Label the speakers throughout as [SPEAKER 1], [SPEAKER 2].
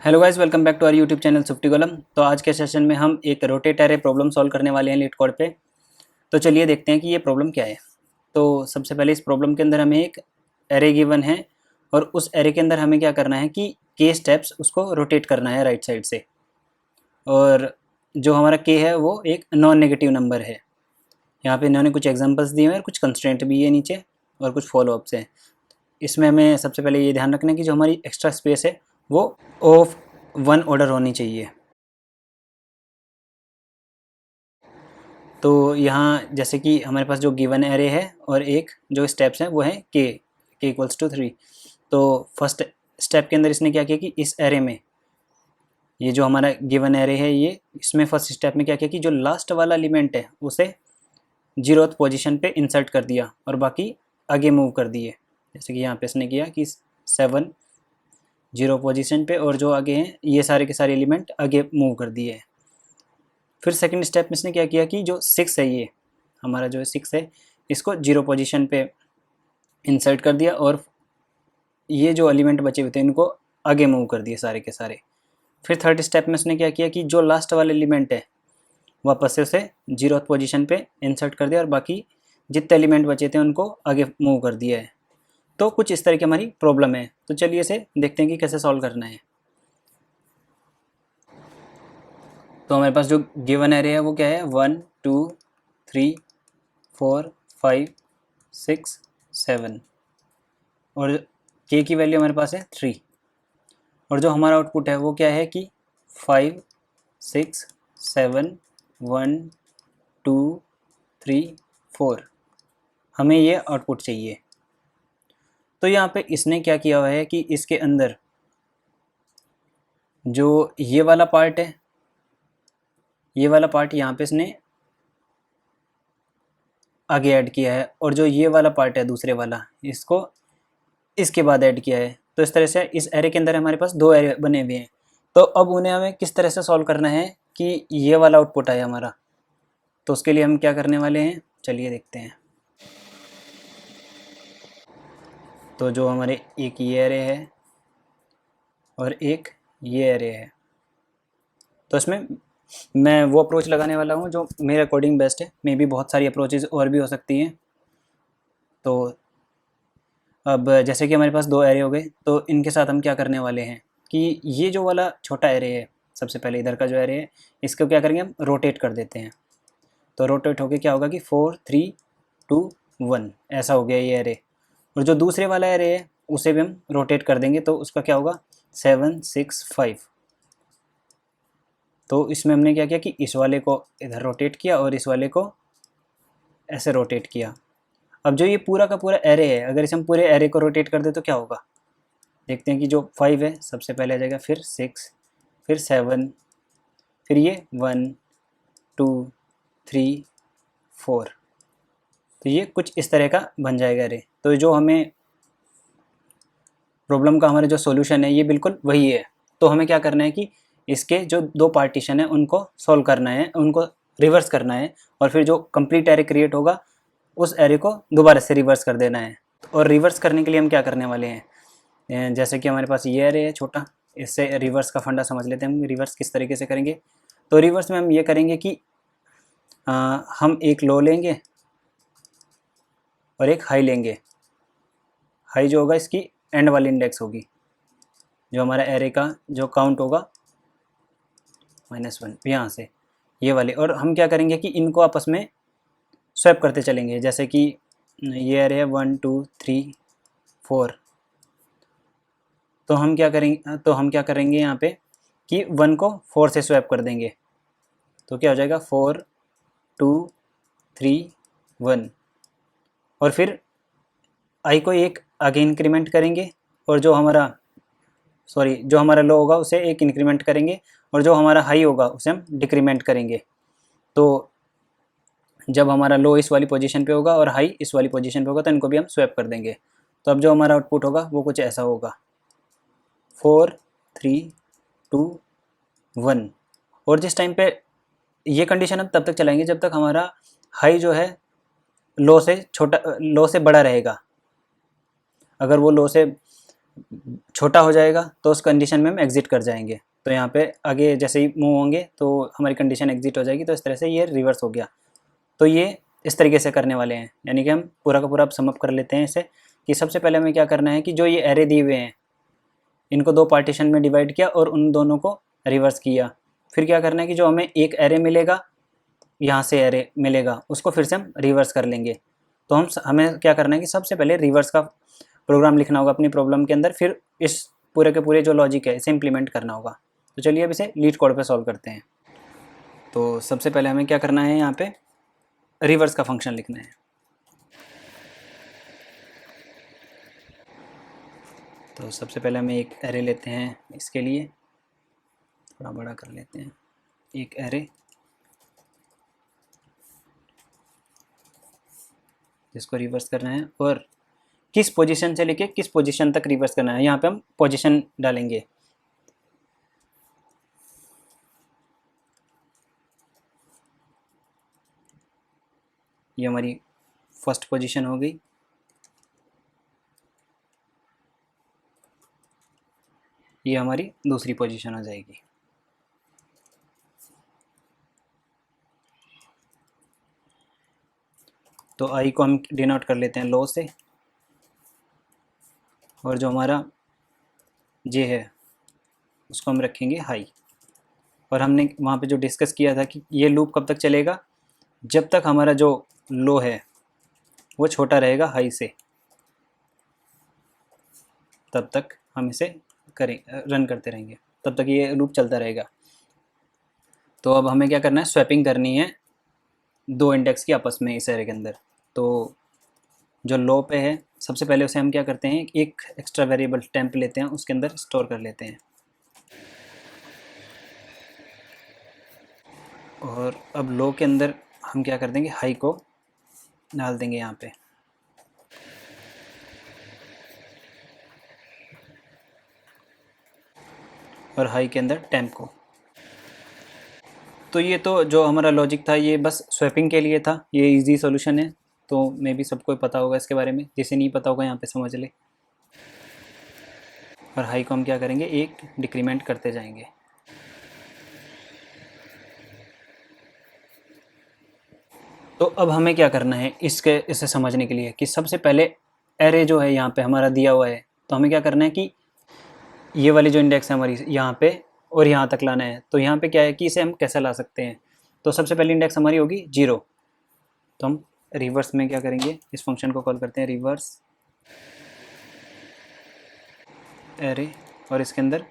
[SPEAKER 1] Hello guys, welcome back to our YouTube channel सुफ्टी column. तो आज के सेशन में हम एक रोटेट एरे प्रॉब्लम सॉल्व करने वाले हैं लीड कोड पे। तो चलिए देखते हैं कि ये प्रॉब्लम क्या है। तो सबसे पहले इस प्रॉब्लम के अंदर हमें एक एरे गिवन है और उस एरे के अंदर हमें क्या करना है कि के स्टेप्स उसको रोटेट करना है राइट साइड से। और जो हमारा के है वो एक नॉन नेगेटिव नंबर है। यहाँ पे इन्होंने कुछ एग्जाम्पल्स दिए हैं और कुछ कंस्ट्रेंट भी है नीचे और कुछ फॉलोअप्स हैं। इसमें हमें सबसे पहले ये ध्यान रखना है कि जो हमारी एक्स्ट्रा स्पेस है वो ऑफ वन ऑर्डर होनी चाहिए। तो यहाँ जैसे कि हमारे पास जो गिवन एरे है और एक जो स्टेप्स हैं वो है के इक्वल्स टू 3। तो फर्स्ट स्टेप के अंदर इसने क्या किया कि इस एरे में ये जो हमारा गिवन एरे है ये इसमें फर्स्ट स्टेप में क्या किया कि जो लास्ट वाला एलिमेंट है उसे 0th पोजीशन पे इंसर्ट कर दिया और बाकी आगे मूव कर दिए। जैसे कि यहाँ पे इसने किया कि 7 0 पोजीशन पे और जो आगे हैं ये सारे के सारे एलिमेंट आगे मूव कर दिए। फिर सेकंड स्टेप में इसने क्या किया कि जो 6 है ये हमारा जो 6 है इसको 0 पोजीशन पे इंसर्ट कर दिया और ये जो एलिमेंट बचे हुए थे इनको आगे मूव कर दिए सारे के सारे। फिर थर्ड स्टेप में इसने क्या किया कि जो लास्ट वाला एलिमेंट है वापस से उसे 0th पोजीशन पे इंसर्ट कर दिया और बाकी जितने एलिमेंट बचे थे उनको आगे मूव कर दिया है। तो कुछ इस तरह की हमारी प्रॉब्लम है। तो चलिए इसे देखते हैं कि कैसे सॉल्व करना है। तो हमारे पास जो गिवन एरे है वो क्या है 1 2 3 4 5 6 7 और के की वैल्यू हमारे पास है 3 और जो हमारा आउटपुट है वो क्या है कि 5 6 7 1 2 3 4 हमें ये आउटपुट चाहिए। तो यहाँ पे इसने क्या किया हुआ है कि इसके अंदर जो ये वाला पार्ट है ये वाला पार्ट यहाँ पे इसने आगे ऐड किया है और जो ये वाला पार्ट है दूसरे वाला इसको इसके बाद ऐड किया है। तो इस तरह से इस एरे के अंदर हमारे पास दो एरे बने हुए हैं। तो अब उन्हें हमें किस तरह से सॉल्व करना है कि ये वाला आउटपुट आए हमारा। तो उसके लिए हम क्या करने वाले हैं चलिए देखते हैं। तो जो हमारे एक ये एरे है और एक ये एरे है तो इसमें मैं वो अप्रोच लगाने वाला हूँ जो मेरे अकॉर्डिंग बेस्ट है। मे बी बहुत सारी अप्रोचेज़ और भी हो सकती हैं। तो अब जैसे कि हमारे पास दो एरे हो गए तो इनके साथ हम क्या करने वाले हैं कि ये जो वाला छोटा एरे है सबसे पहले इधर का जो एरे है इसको क्या करेंगे हम रोटेट कर देते हैं। तो रोटेट होके क्या होगा कि 4 3 2 1 ऐसा हो गया ये एरे। और जो दूसरे वाला एरे है उसे भी हम रोटेट कर देंगे तो उसका क्या होगा 7 6 5। तो इसमें हमने क्या किया कि इस वाले को इधर रोटेट किया और इस वाले को ऐसे रोटेट किया। अब जो ये पूरा का पूरा एरे है अगर इसे हम पूरे एरे को रोटेट कर दे तो क्या होगा देखते हैं कि जो 5 है सबसे पहले आ जाएगा फिर 6 फिर 7 फिर ये 1 2 3 4। तो ये कुछ इस तरह का बन जाएगा एरे। तो जो हमें प्रॉब्लम का हमारा जो सॉल्यूशन है ये बिल्कुल वही है। तो हमें क्या करना है कि इसके जो दो पार्टीशन है उनको सॉल्व करना है उनको रिवर्स करना है और फिर जो कंप्लीट एरे क्रिएट होगा उस एरे को दोबारा से रिवर्स कर देना है। और रिवर्स करने के लिए हम क्या करने वाले हैं जैसे कि हमारे पास ये एरे है छोटा इससे रिवर्स का फंडा समझ लेते हैं हम रिवर्स किस तरीके से करेंगे। तो रिवर्स में हम ये करेंगे कि हम एक लो लेंगे और एक हाई लेंगे। हाई जो होगा इसकी एंड वाली इंडेक्स होगी जो हमारा एरे का जो काउंट होगा -1 यहाँ से ये वाले। और हम क्या करेंगे कि इनको आपस में स्वैप करते चलेंगे जैसे कि ये एरे है 1 2 3 4। तो हम क्या करेंगे यहाँ पे कि 1 को 4 से स्वैप कर देंगे तो क्या हो जाएगा 4 2 3 1। और फिर आई को एक आगे इंक्रीमेंट करेंगे और जो हमारा लो होगा उसे एक इंक्रीमेंट करेंगे और जो हमारा हाई होगा उसे हम डिक्रीमेंट करेंगे। तो जब हमारा लो इस वाली पोजीशन पे होगा और हाई इस वाली पोजीशन पे होगा तो इनको भी हम स्वैप कर देंगे। तो अब जो हमारा आउटपुट होगा वो कुछ ऐसा होगा 4 3 2 1। और जिस टाइम पे ये कंडीशन हम तब तक चलाएंगे जब तक हमारा हाई जो है लो से बड़ा रहेगा। अगर वो लो से छोटा हो जाएगा तो उस कंडीशन में हम एग्जिट कर जाएंगे। तो यहाँ पे आगे जैसे ही मूव होंगे तो हमारी कंडीशन एग्जिट हो जाएगी। तो इस तरह से ये रिवर्स हो गया। तो ये इस तरीके से करने वाले हैं, यानी कि हम पूरा का पूरा समअप कर लेते हैं इसे कि सबसे पहले हमें क्या करना है कि जो ये एरे दिए हुए हैं इनको दो पार्टीशन में डिवाइड किया और उन दोनों को रिवर्स किया। फिर क्या करना है कि जो हमें एक एरे मिलेगा, यहाँ से एरे मिलेगा, उसको फिर से हम रिवर्स कर लेंगे। तो हमें क्या करना है कि सबसे पहले रिवर्स का प्रोग्राम लिखना होगा अपनी प्रॉब्लम के अंदर, फिर इस पूरे के पूरे जो लॉजिक है इसे इम्प्लीमेंट करना होगा। तो चलिए अब इसे लीड कोड पे सॉल्व करते हैं। तो सबसे पहले हमें क्या करना है, यहाँ पे रिवर्स का फंक्शन लिखना है। तो सबसे पहले हमें एक एरे लेते हैं, इसके लिए थोड़ा बड़ा कर लेते हैं, एक एरे जिसको रिवर्स करना है और किस पोजीशन से लेके किस पोजीशन तक रिवर्स करना है, यहाँ पे हम पोजीशन डालेंगे। ये हमारी फर्स्ट पोजीशन हो गई। ये हमारी दूसरी पोजीशन हो जाएगी। तो आई को हम डिनोट कर लेते हैं लो से, और जो हमारा जे है उसको हम रखेंगे हाई। और हमने वहाँ पे जो डिस्कस किया था कि ये लूप कब तक चलेगा, जब तक हमारा जो लो है वो छोटा रहेगा हाई से, तब तक हम इसे रन करते रहेंगे, तब तक ये लूप चलता रहेगा। तो अब हमें क्या करना है, स्वैपिंग करनी है दो इंडेक्स की आपस में इस एरे के अंदर। तो जो लो पे है सबसे पहले उसे हम क्या करते हैं, एक एक्स्ट्रा वेरिएबल टेम्प लेते हैं, उसके अंदर स्टोर कर लेते हैं। और अब लो के अंदर हम क्या कर देंगे, हाई को डाल देंगे यहाँ पे। और हाई के अंदर टेम्प को। तो ये तो जो हमारा लॉजिक था ये बस स्वैपिंग के लिए था, ये इजी सॉल्यूशन है। तो मे भी सबको पता होगा इसके बारे में, जिसे नहीं पता होगा यहाँ पे समझ ले। और हाई को हम क्या करेंगे, एक डिक्रीमेंट करते जाएंगे। तो अब हमें क्या करना है इसे समझने के लिए कि सबसे पहले एरे जो है यहाँ पे हमारा दिया हुआ है, तो हमें क्या करना है कि ये वाली जो इंडेक्स है हमारी यहाँ पे और यहाँ तक लाना है। तो यहाँ पे क्या है कि इसे हम कैसे ला सकते हैं, तो सबसे पहली इंडेक्स हमारी होगी 0। तो हम रिवर्स में क्या करेंगे, इस फंक्शन को कॉल करते हैं रिवर्स एरे, और इसके अंदर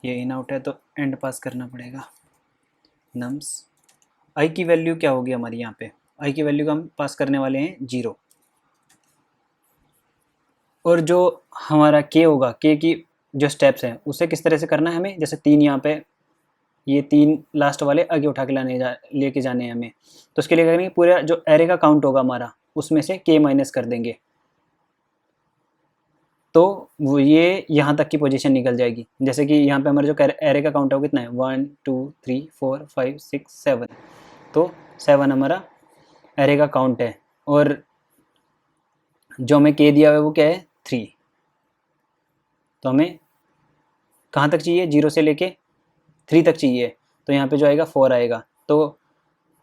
[SPEAKER 1] ये इन आउट है तो एंड पास करना पड़ेगा नम्स। आई की वैल्यू क्या होगी हमारी, यहाँ पे आई की वैल्यू का हम पास करने वाले हैं 0। और जो हमारा के होगा, के की जो स्टेप्स हैं उसे किस तरह से करना है हमें, जैसे 3 यहाँ पे, ये 3 लास्ट वाले आगे उठा के लेके जाने हैं हमें। तो उसके लिए करेंगे, पूरा जो एरे का काउंट होगा हमारा उसमें से के माइनस कर देंगे, तो वो ये यहाँ तक की पोजीशन निकल जाएगी। जैसे कि यहाँ पे हमारा जो एरे का काउंट है वो कितना है, 1 2 3 4 5 6 7। तो 7 हमारा एरे का काउंट है, और जो हमें के दिया हुआ है वो क्या है, 3। तो हमें कहाँ तक चाहिए, 0 से लेके 3 तक चाहिए। तो यहाँ पे जो आएगा 4 आएगा। तो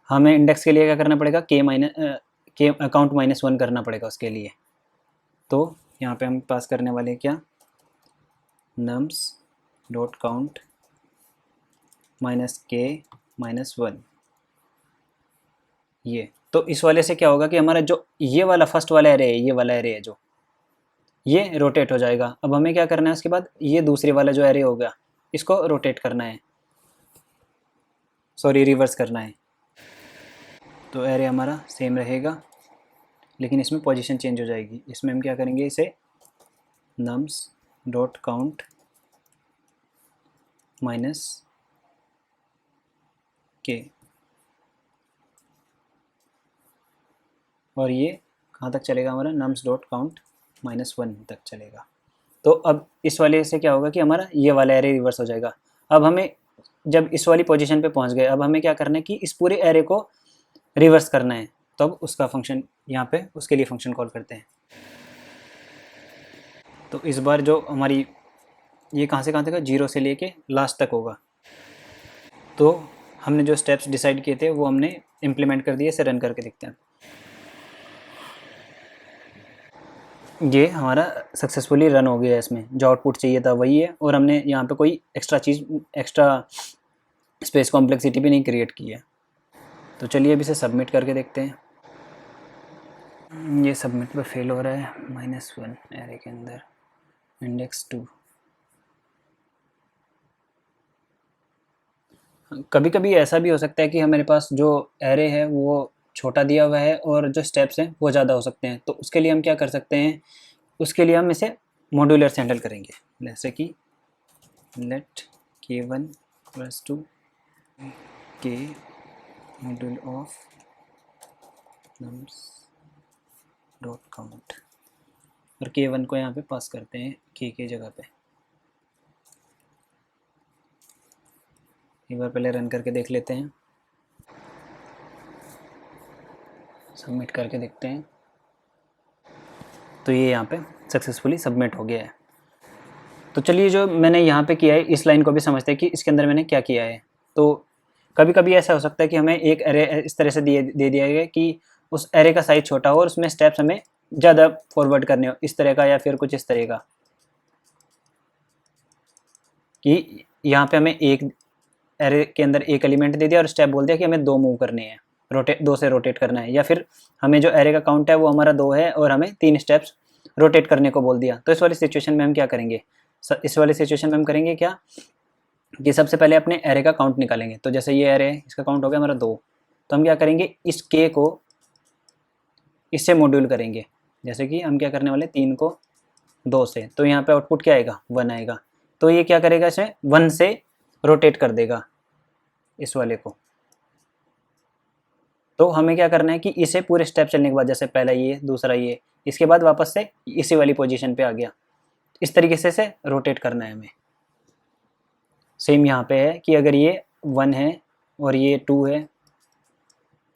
[SPEAKER 1] हमें इंडेक्स के लिए क्या करना पड़ेगा, के अकाउंट -1 करना पड़ेगा उसके लिए। तो यहाँ पे हम पास करने वाले हैं क्या, nums डॉट काउंट -k-1। ये तो इस वाले से क्या होगा कि हमारा जो ये वाला फर्स्ट वाला एरे है, ये वाला एरे है जो ये रोटेट हो जाएगा। अब हमें क्या करना है, उसके बाद ये दूसरे वाला जो एरे होगा इसको रोटेट करना है, सॉरी रिवर्स करना है। तो एरे हमारा सेम रहेगा, लेकिन इसमें पोजीशन चेंज हो जाएगी। इसमें हम क्या करेंगे, इसे nums डॉट काउंट -k, और ये कहाँ तक चलेगा हमारा, nums डॉट काउंट -1 तक चलेगा। तो अब इस वाले से क्या होगा कि हमारा ये वाला एरे रिवर्स हो जाएगा। अब हमें जब इस वाली पोजीशन पे पहुंच गए, अब हमें क्या करना है कि इस पूरे एरे को रिवर्स करना है। तो अब उसका फंक्शन यहाँ पे उसके लिए फंक्शन कॉल करते हैं। तो इस बार जो हमारी ये कहाँ से कहाँ तक, 0 से लेके लास्ट तक होगा। तो हमने जो स्टेप्स डिसाइड किए थे वो हमने इम्प्लीमेंट कर दिए। इसे रन करके देखते हैं। ये हमारा सक्सेसफुली रन हो गया है। इसमें जो आउटपुट चाहिए था वही है, और हमने यहाँ पे कोई एक्स्ट्रा स्पेस कॉम्प्लेक्सिटी भी नहीं क्रिएट की है। तो चलिए अब इसे सबमिट करके देखते हैं। ये सबमिट पे फेल हो रहा है। -1 एरे के अंदर इंडेक्स 2। कभी कभी ऐसा भी हो सकता है कि हमारे पास जो एरे है वो छोटा दिया हुआ है और जो स्टेप्स हैं वो ज़्यादा हो सकते हैं। तो उसके लिए हम क्या कर सकते हैं, उसके लिए हम इसे मॉड्यूलर से हैंडल करेंगे। जैसे कि late k1 = k module of nums.count, और k1 को यहाँ पे पास करते हैं k की जगह पे। एक बार पहले रन करके देख लेते हैं, सबमिट करके देखते हैं। तो ये यहाँ पे सक्सेसफुली सबमिट हो गया है। तो चलिए जो मैंने यहाँ पे किया है इस लाइन को भी समझते हैं कि इसके अंदर मैंने क्या किया है। तो कभी कभी ऐसा हो सकता है कि हमें एक एरे इस तरह से दे दिया गया कि उस एरे का साइज छोटा हो और उसमें स्टेप्स हमें ज़्यादा फॉरवर्ड करने हो, इस तरह का या फिर कुछ इस तरह का, कि यहाँ पे हमें एक एरे के अंदर एक एलिमेंट दे दिया और स्टेप बोल दिया कि हमें 2 मूव करने हैं, 2 से रोटेट करना है। या फिर हमें जो एरे का काउंट है वो हमारा 2 है और हमें 3 स्टेप्स रोटेट करने को बोल दिया। तो इस वाली सिचुएशन में हम क्या करेंगे, इस वाली सिचुएशन में हम करेंगे क्या कि सबसे पहले अपने एरे का काउंट निकालेंगे। तो जैसे ये एरे है, इसका काउंट हो गया हमारा 2। तो हम क्या करेंगे, इस के को इससे मॉड्यूल करेंगे। जैसे कि हम क्या करने वाले, 3 को 2 से, तो यहाँ पे आउटपुट क्या आएगा, 1 आएगा। तो ये क्या करेगा, इसे 1 से रोटेट कर देगा इस वाले को। तो हमें क्या करना है कि इसे पूरे स्टेप चलने के बाद, जैसे पहला ये, दूसरा ये, इसके बाद वापस से इसी वाली पोजीशन पे आ गया, इस तरीके से रोटेट करना है हमें। सेम यहाँ पे है कि अगर ये 1 है और ये 2 है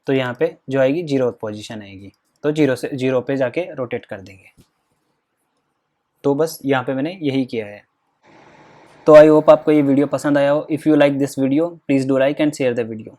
[SPEAKER 1] तो यहाँ पे जो आएगी 0 पोजीशन आएगी, तो 0 पे जाके रोटेट कर देंगे। तो बस यहाँ पे मैंने यही किया है। तो आई होप आपको ये वीडियो पसंद आया हो। If you like this video please do like and share the video.